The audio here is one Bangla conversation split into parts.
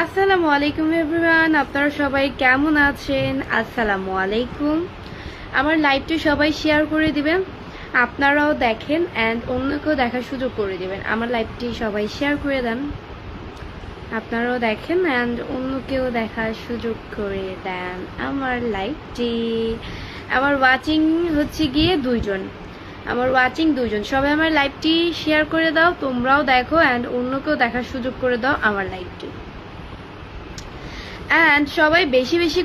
আসসালামু আলাইকুম এভরিওয়ান, আপনারা সবাই কেমন আছেন? আসসালামু আলাইকুম। আমার লাইভটি সবাই শেয়ার করে দিবেন, আপনারাও দেখেন অ্যান্ড অন্যকেও দেখার সুযোগ করে দিবেন। আমার লাইভটি সবাই শেয়ার করে দেন, আপনারাও দেখেন অ্যান্ড অন্যকেও দেখার সুযোগ করে দেন আমার লাইভটি। আমার ওয়াচিং হচ্ছে গিয়ে দুইজন, সবাই আমার লাইভটি শেয়ার করে দাও, তোমরাও দেখো অ্যান্ড অন্যকেও দেখার সুযোগ করে দাও আমার লাইভটি। অ্যান্ড সবাই বেশি বেশি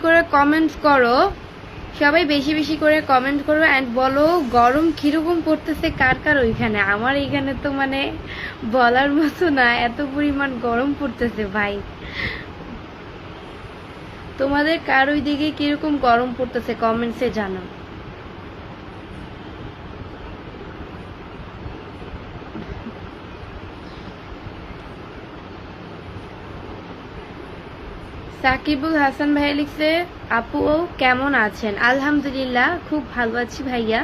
করে কমেন্ট করো, অ্যান্ড বলো গরম কিরকম পড়তেছে কার কার ওইখানে। আমার এইখানে তো মানে বলার মতো না, এত পরিমাণ গরম পড়তেছে ভাই। তোমাদের কার ওই দিকে কিরকম গরম পড়তেছে কমেন্টসে জানাও। সাকিবুল হাসান ভাইয়া লিখছে, আপু কেমন আছেন? আলহামদুলিল্লাহ, খুব ভালো আছি ভাইয়া।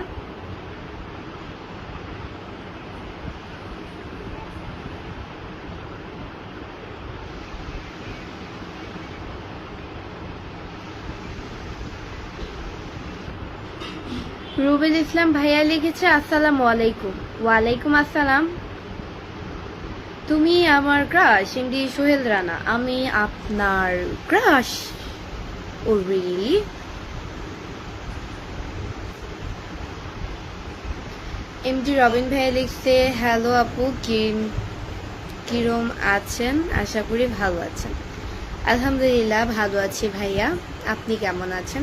রুবেল ইসলাম ভাইয়া লিখেছে, আসসালামু আলাইকুম। ওয়ালাইকুম আসসালাম। তুমি আমার ক্রাশ। এমডি সোহেল রানা, আমি আপনার ক্রাশ? ও রিয়েলি? এমডি রবিন ভাইয়া লিখছে, হ্যালো আপু, কিরম আছেন? আশা করি ভালো আছেন। আলহামদুলিল্লাহ ভালো আছি ভাইয়া, আপনি কেমন আছেন?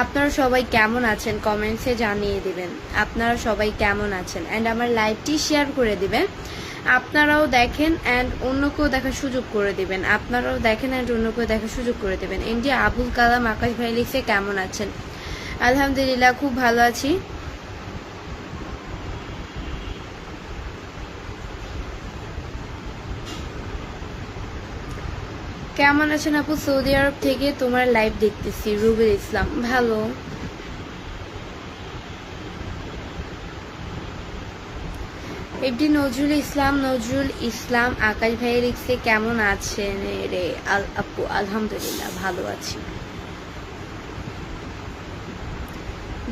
আপনারা সবাই কেমন আছেন কমেন্টসে জানিয়ে দিবেন, আপনারা সবাই কেমন আছেন অ্যান্ড আমার লাইভটি শেয়ার করে দিবেন। আপনারাও দেখেন অ্যান্ড অন্যকেও দেখার সুযোগ করে দিবেন, এমডি আবুল কালাম আকাশ ভাই লিখছে, কেমন আছেন? আলহামদুলিল্লাহ খুব ভালো আছি। কেমন আছেন আপু? সৌদি আরব থেকে তোমার লাইভ দেখতেছি। রুবেল ইসলাম, ভালো। এমডি নজরুল ইসলাম আকাশ ভাই লিখছে, কেমন আছেন রে আপু? আলহামদুলিল্লাহ ভালো আছি।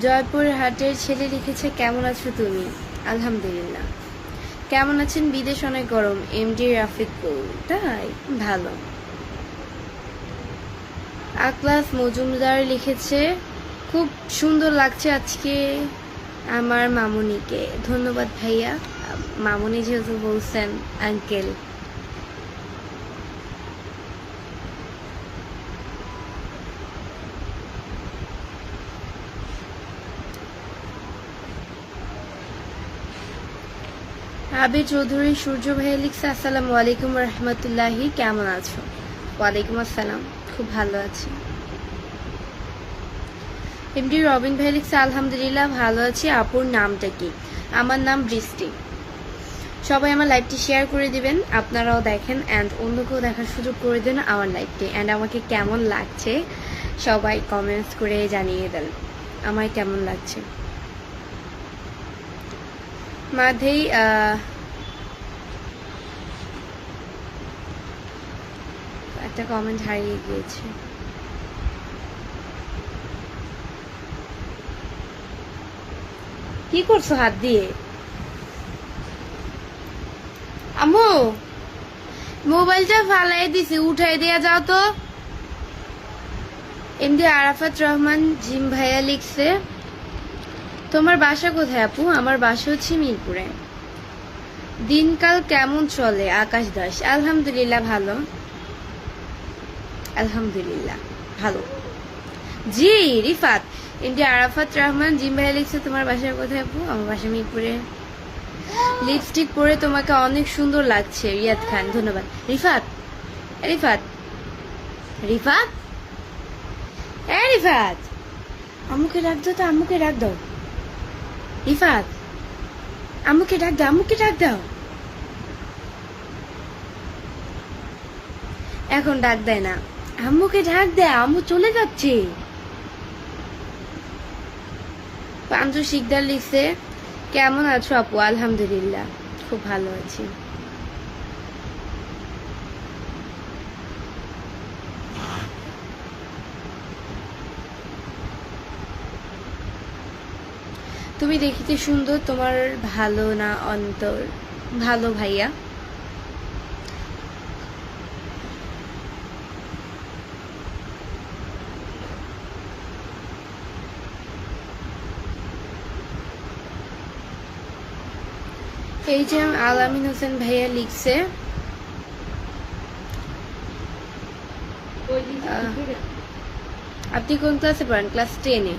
জয়পুর হাটের ছেলে লিখেছে, কেমন আছো তুমি? আলহামদুলিল্লাহ। কেমন আছেন? বিদেশ অনেক গরম। এমডি রাফিকুল, তাই ভালো। আকলাস মজুমদার লিখেছে, খুব সুন্দর লাগছে আজকে আমার মামুনিকে। ধন্যবাদ ভাইয়া, মামুনি যেহেতু বলছেন আঙ্কেল। আবির চৌধুরী সূর্য ভাইয়া লিখছে, আসসালামু আলাইকুম রহমতুল্লাহি, কেমন আছো? ওয়ালাইকুম আসসালাম, খুব ভালো আছি। এমডি রবিন ভাই লিখছে, আলহামদুলিল্লাহ ভালো আছি। আপুর নামটা কি? আমার নাম বৃষ্টি। সবাই আমার লাইভটি শেয়ার করে দিবেন, আপনারাও দেখেন অ্যান্ড অন্যকেও দেখার সুযোগ করে দেন আমার লাইভটি। অ্যান্ড আমাকে কেমন লাগছে সবাই কমেন্টস করে জানিয়ে দেন আমার কেমন লাগছে। মাঝেই একটা কমেন্ট হারিয়ে গিয়েছে। কি করছো হাত দিয়ে? আম্মু মোবাইলটা ফালাই দিছি, উঠাই দিয়া যাও তো। এমডি আরাফাত রহমান জিম ভাইয়া লিখছে, তোমার বাসা কোথায় আপু? আমার বাসা হচ্ছে মিরপুরে। দিনকাল কেমন চলে? আকাশ দাস, আলহামদুলিল্লাহ ভালো। জি রিফাত। এমডি আরাফাত রহমান জিম ভাইয়া লিখছে, তোমার বাসা কোথায় আপু? আমার বাসা মিরপুরে। লিপস্টিক পরে তোমাকে অনেক সুন্দর লাগছে। রিয়াদ খান, ধন্যবাদ। রিফাত আম্মুকে ডাক দাও তো, আম্মুকে ডাক দাও। রিফাত আম্মুকে ডাক দাও। এখন ডাক দেয় না, আম্মুকে ডাক দেয়, আম্মু চলে যাচ্ছে। পাঞ্জু শিকদার লিখছে, কেমন আছো আপু? আলহামদুলিল্লাহ খুব ভালো আছি। তুমি দেখিতে সুন্দর, তোমার ভালো না অন্তর? ভালো ভাইয়া। এই যে আলামিন হোসেন ভাইয়া লিখছে আপনি কোন ক্লাসে পড়েন? ক্লাস 10-এ।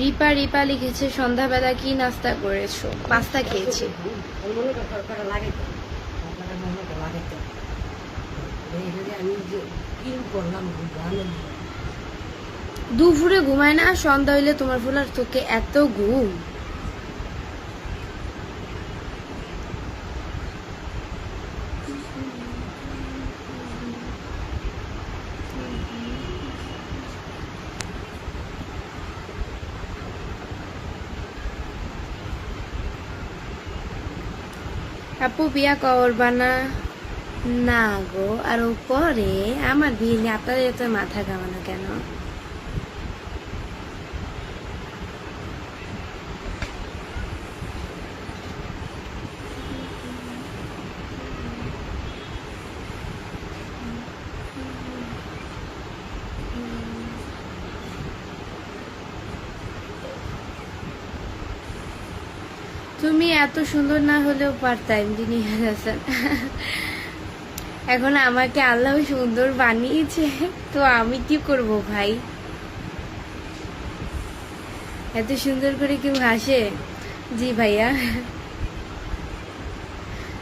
রিপা রিপা লিখেছে সন্ধ্যাবেলা কি নাস্তা করেছো? পাস্তা খেয়েছি। দুপুরে ঘুমায় না? সন্ধ্যা হইলে তোমার ফুলার তোকে এত ঘুম? আপু বিয়া করবা না? না গো, আর পরে আমার বিয়ে নিয়ে আপনাদের এত মাথা ঘামানো কেন? তুমি এত সুন্দর না হলেও পারতাম যিনি হাসান। এখন আমাকে আল্লাহ সুন্দর বানিয়েছে, তো আমি কি করব ভাই? এত সুন্দর করে কেউ হাসে? জি ভাইয়া।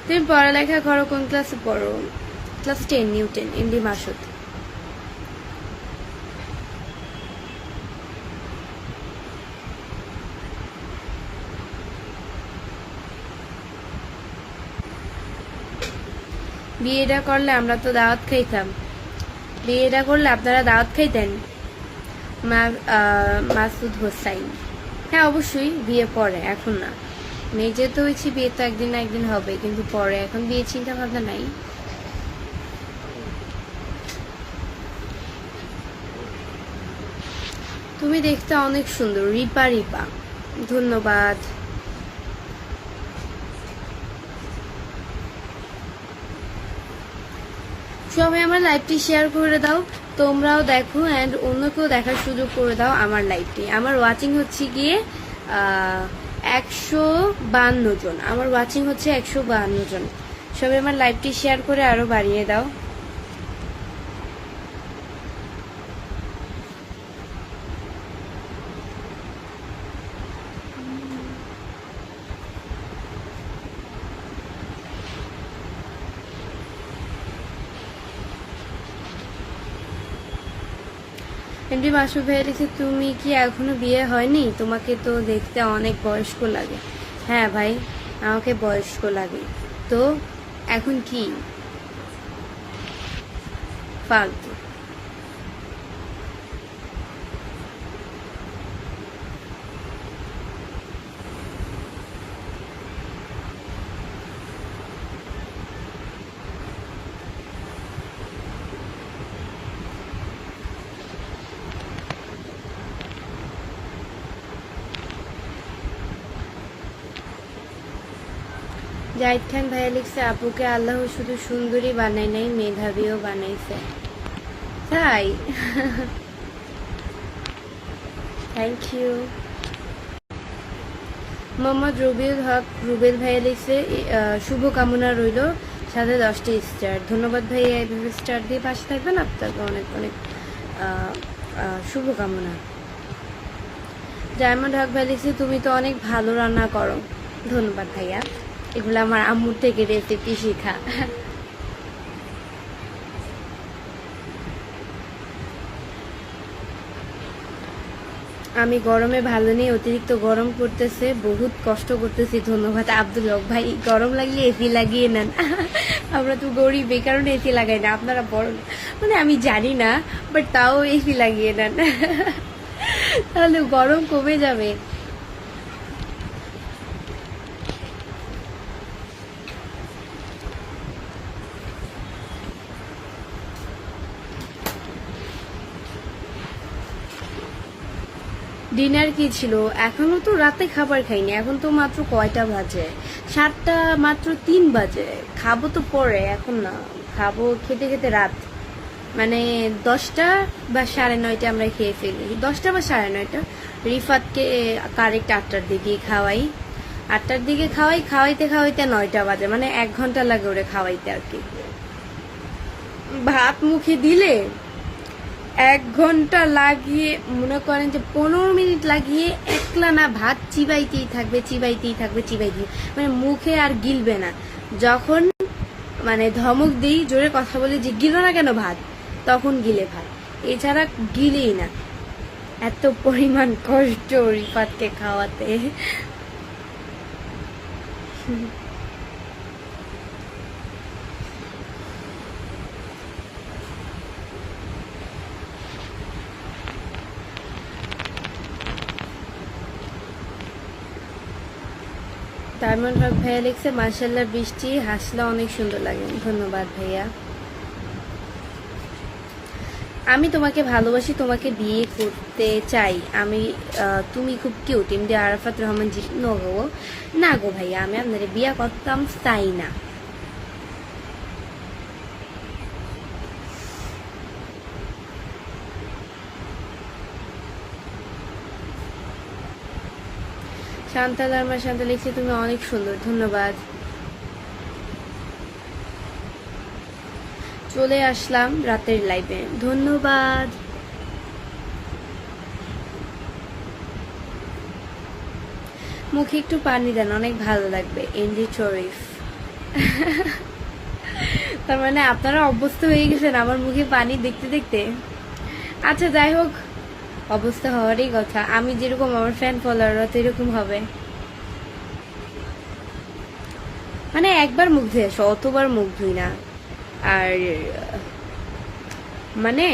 তুমি পড়ালেখা করো, কোন ক্লাসে পড়ো? Class 10, Newton, MD Masud. বিয়েটা করলে আমরা তো দাওয়াত খাইতাম। বিয়েটা করলে আপনারা দাওয়াত খাইতেন। মাসুদ হোসাইন। হ্যাঁ অবশ্যই, বিয়ে পরে, এখন না। মেয়ে যেতে হয়েছি, বিয়ে তো একদিন না একদিন হবে, কিন্তু পরে, এখন বিয়ে চিন্তা ভাবনা নাই। তুমি দেখতে অনেক সুন্দর। রিপা রিপা, ধন্যবাদ। সবাই আমার লাইভটি শেয়ার করে দাও, তোমরাও দেখো অ্যান্ড অন্যকেও দেখার সুযোগ করে দাও আমার লাইভটি। আমার ওয়াচিং হচ্ছে গিয়ে 152 জন। আমার ওয়াচিং হচ্ছে 152 জন। সবাই আমার লাইভটি শেয়ার করে আরো বাড়িয়ে দাও। এমডি মাসুদ ভাই লিখে তুমি কি এখনো বিয়ে হয়নি? তোমাকে তো দেখতে অনেক বয়স্ক লাগে। হ্যাঁ ভাই, আমাকে বয়স্ক লাগে তো। এখন কি ফালতু? জাহিদ খান ভাইয়া লিখছে আপুকে আল্লাহ শুধু সুন্দরী বানায় নাই, মেধাবীও বানাইছে। তাই? Thank you. মোহাম্মদ রবিউল হক রুবেল ভাইয়া লিখছে শুভকামনা রইল, সাথে 10টি স্টার। ধন্যবাদ ভাইয়া, এইভাবে স্টার দিয়ে পাশে থাকবেন, আপনাকে অনেক অনেক শুভকামনা। ডায়মন্ড হক ভাই লিখছে তুমি তো অনেক ভালো রান্না করো। ধন্যবাদ ভাইয়া, এগুলো আমার আম্মুর থেকে রেসিপি শেখা। আমি গরমে ভালো নেই, অতিরিক্ত গরম পড়তেছে, বহুত কষ্ট করতেছি। ধন্যবাদ আব্দুল হক ভাই। গরম লাগলে এসি লাগিয়ে নেন। আমরা তো গরিব, এই কারণে এসি লাগাই না। আপনারা বড়, মানে আমি জানি না, বাট তাও এসি লাগিয়ে নেন, তাহলে গরম কমে যাবে। ডিনার কি ছিল? এখনো তো রাতে খাবার খাইনি, এখন তো মাত্র কয়টা বাজে? 7টা, মাত্র 3 বাজে। খাবো তো পরে, এখন না। খাবো খেতে খেতে রাত, মানে 10টা বা 9:30 আমরা খেয়ে ফেলি। 10টা বা 9:30। রিফাতকে কারেক্ট 8টার দিকে খাওয়াই। 8টার দিকে খাওয়াই, খাওয়াইতে খাওয়াইতে 9টা বাজে, মানে 1 ঘন্টা লাগে ওরে খাওয়াইতে আর কি। ভাত মুখে দিলে 1 ঘন্টা লাগিয়ে, মনে করেন যে 15 মিনিট লাগিয়ে একলা না ভাত চিবাইতেই থাকবে, চিবাইতেই থাকবে, চিবাইতেই, মানে মুখে আর গিলবে না। যখন মানে ধমক দিই, জোরে কথা বলি যে গিলো না কেন ভাত, তখন গিলে ভাত, এছাড়া গিলেই না। এত পরিমাণ কষ্ট রিফাতকে খাওয়াতে। ডায়মন্ড হক ভাইয়া লিখছে, মাশাআল্লাহ বৃষ্টি হাসলে অনেক সুন্দর লাগে। ধন্যবাদ ভাইয়া। আমি তোমাকে ভালোবাসি, তোমাকে বিয়ে করতে চাই আমি। তুমি খুব কিউট। এমডি আরাফাত রহমান জি। নো গো, না গো ভাইয়া, আমি আপনার বিয়ে করতাম চাই না। শান্তা লার্মা শান্তা লিখছে, তুমি অনেক সুন্দর। ধন্যবাদ। চলে আসলাম রাতের লাইভে। ধন্যবাদ। মুখে একটু পানি দেন, অনেক ভালো লাগবে। এনডি শরীফ। তার মানে আপনারা অভ্যস্ত হয়ে গেছেন আমার মুখে পানি দেখতে দেখতে। আচ্ছা যাই হোক, অবস্থা হওয়ারই কথা। আমি যেরকম, আমার ফ্যান ফলোয়াররা তো এরকম হবে। মানে একবার মুখ ধুয়ে আসো, অতবার মুখ ধুই না। আর মানে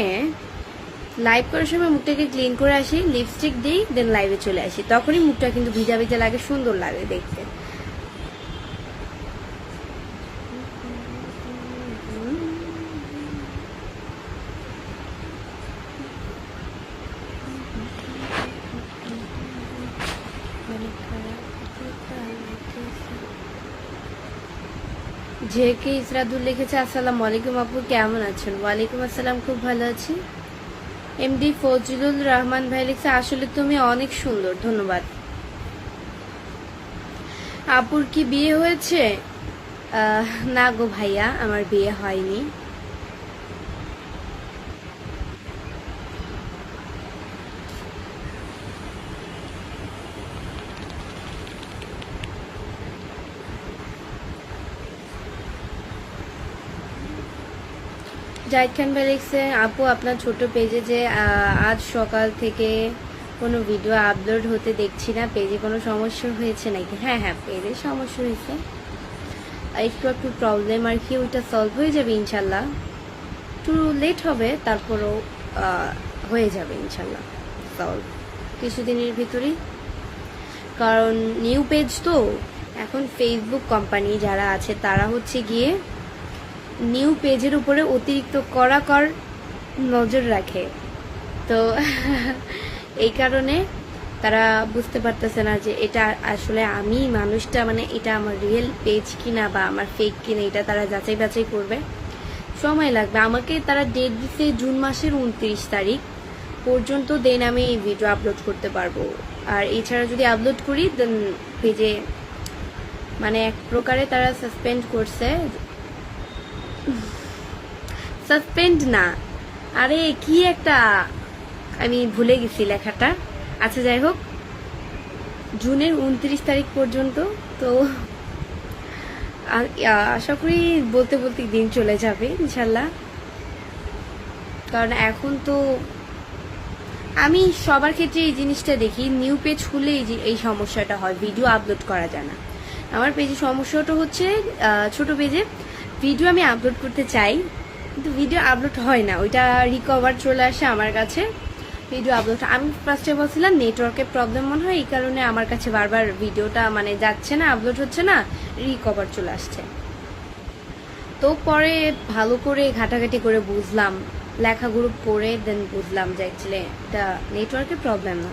লাইভ করার সময় মুখটাকে ক্লিন করে আসি, লিপস্টিক দিই, দেন লাইভে চলে আসি। তখনই মুখটা কিন্তু ভিজা ভিজা লাগে, সুন্দর লাগে দেখতে। ঝেকে ইসরাদুল লিখেছে, আসসালামু আলাইকুম আপু, কেমন আছেন? ওয়ালাইকুম আসসালাম, খুব ভালো আছি। এমডি ফজলুল রহমান ভাই লিখছে, আসলে তুমি অনেক সুন্দর। ধন্যবাদ। আপুর কি বিয়ে হয়েছে? না গো ভাইয়া, আমার বিয়ে হয়নি। জাহিদ খান ভাই লিখছে, আপু আপনার ছোট পেজে যে আজ সকাল থেকে কোনো ভিডিও আপলোড হতে দেখছি না, পেজে কোনো সমস্যা হয়েছে নাকি? হ্যাঁ হ্যাঁ, পেজে সমস্যা হয়েছে, একটু একটু প্রবলেম আর কি, ওইটা সলভ হয়ে যাবে ইনশাল্লাহ। একটু লেট হবে, তারপরও হয়ে যাবে ইনশাল্লাহ সলভ কিছুদিনের ভিতরেই। কারণ নিউ পেজ তো, এখন ফেসবুক কোম্পানি যারা আছে তারা হচ্ছে গিয়ে নিউ পেজের উপরে অতিরিক্ত কড়াকড় নজর রাখে। তো এই কারণে তারা বুঝতে পারতেছে না যে এটা আসলে আমি মানুষটা, মানে এটা আমার রিয়েল পেজ কিনা বা আমার ফেক কিনা, এটা তারা যাচাই বাছাই করবে। সময় লাগবে। আমাকে তারা ডেট দিচ্ছে জুন মাসের 29 তারিখ পর্যন্ত, দেন আমি এই ভিডিও আপলোড করতে পারবো। আর এছাড়া যদি আপলোড করি দেন পেজে মানে এক প্রকারে তারা সাসপেন্ড করছে। সাসপেন্ড না, আরে কি একটা, আমি ভুলে গেছি লেখাটা। আচ্ছা যাই হোক, জুনের 29 তারিখ পর্যন্ত। তো আশা করি বলতে বলতে দিন চলে যাবে ইনশাল্লাহ। কারণ এখন তো আমি সবার ক্ষেত্রে এই জিনিসটা দেখি, নিউ পেজ খুলে এই সমস্যাটা হয়, ভিডিও আপলোড করা যায় না। আমার পেজে সমস্যাটা হচ্ছে, ছোট পেজে ভিডিও আমি আপলোড করতে চাই কিন্তু ভিডিও আপলোড হয় না, ওইটা রিকভার চলে আসে আমার কাছে। ভিডিও আপলোড, আমি ফার্স্টে বলছিলাম নেটওয়ার্কের প্রবলেম মনে হয়, এই কারণে আমার কাছে বারবার ভিডিওটা মানে যাচ্ছে না, আপলোড হচ্ছে না, রিকভার চলে আসছে। তো পরে ভালো করে ঘাটাঘাটি করে বুঝলাম, লেখাগুলো পড়ে দেন বুঝলাম যে অ্যাকচুয়ালি এটা নেটওয়ার্কের প্রবলেম না।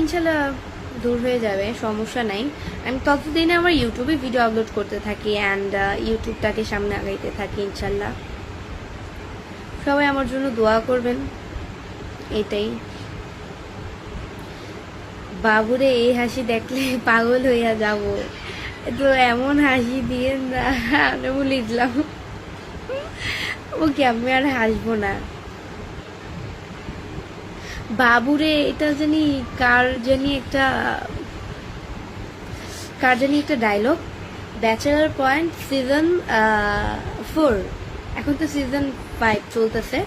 ইনশাল্লাহ দূর হয়ে যাবে, সমস্যা নাই। আমি ততদিনে আমার ইউটিউবে ভিডিও আপলোড করতে থাকি অ্যান্ড ইউটিউবটাকে সামনে আগাইতে থাকি ইনশাল্লাহ। সবাই আমার জন্য দোয়া করবেন, এটাই। বাবুরে এই হাসি দেখলে পাগল হইয়া যাব, তো এমন হাসি দিয়ে আমি বলে দিলাম ওকে আমি আর হাসবো না। বাবুরে এটা জানি কার জানি একটা ডায়লগ, ব্যাচেলার পয়েন্ট সিজন 4, এখন তো সিজন 5 চলতেছে,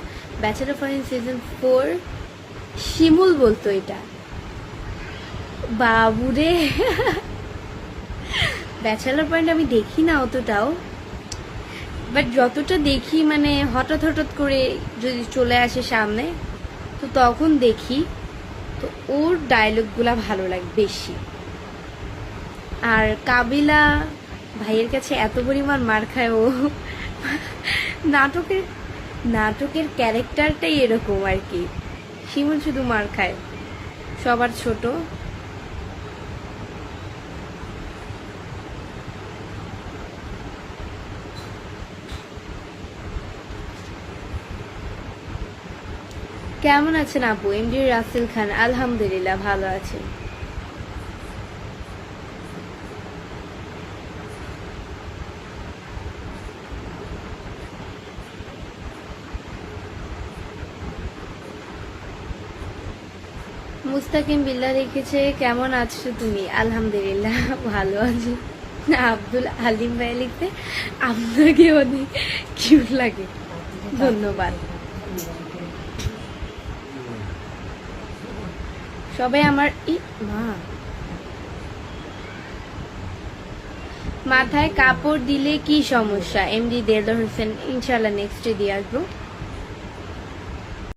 ব্যাচেলার পয়েন্ট সিজন 4 শিমুল বলতো এটা। বাবুরে ব্যাচেলার পয়েন্ট আমি দেখি না অতটাও, বাট যতটা দেখি মানে হঠাৎ হঠাৎ করে যদি চলে আসে সামনে তো তখন দেখি, তো ওর ডায়লগগুলা ভালো লাগে বেশি। আর কাবিলা ভাইয়ের কাছে এত পরিমাণ মার খায় ও, নাটকের ক্যারেক্টারটাই এরকম আর কি। শিমুল শুধু মার খায়, সবার ছোট। কেমন আছেন আপু? এমডি রাসেল খান, আলহামদুলিল্লাহ ভালো আছেন। মুস্তাকিম বিল্লাহ লিখেছে কেমন আছো তুমি? আলহামদুলিল্লাহ ভালো আছি। আব্দুল আলিম ভাই লিখতে আপনাকে অনেক কিউট লাগে, ধন্যবাদ। সবাই আমার মাথায় কাপড় দিলে কি সমস্যা? এমডি দেলোয়ার হোসেন, ইনশাল্লাহ নেক্সটে দিয়ে আসবো।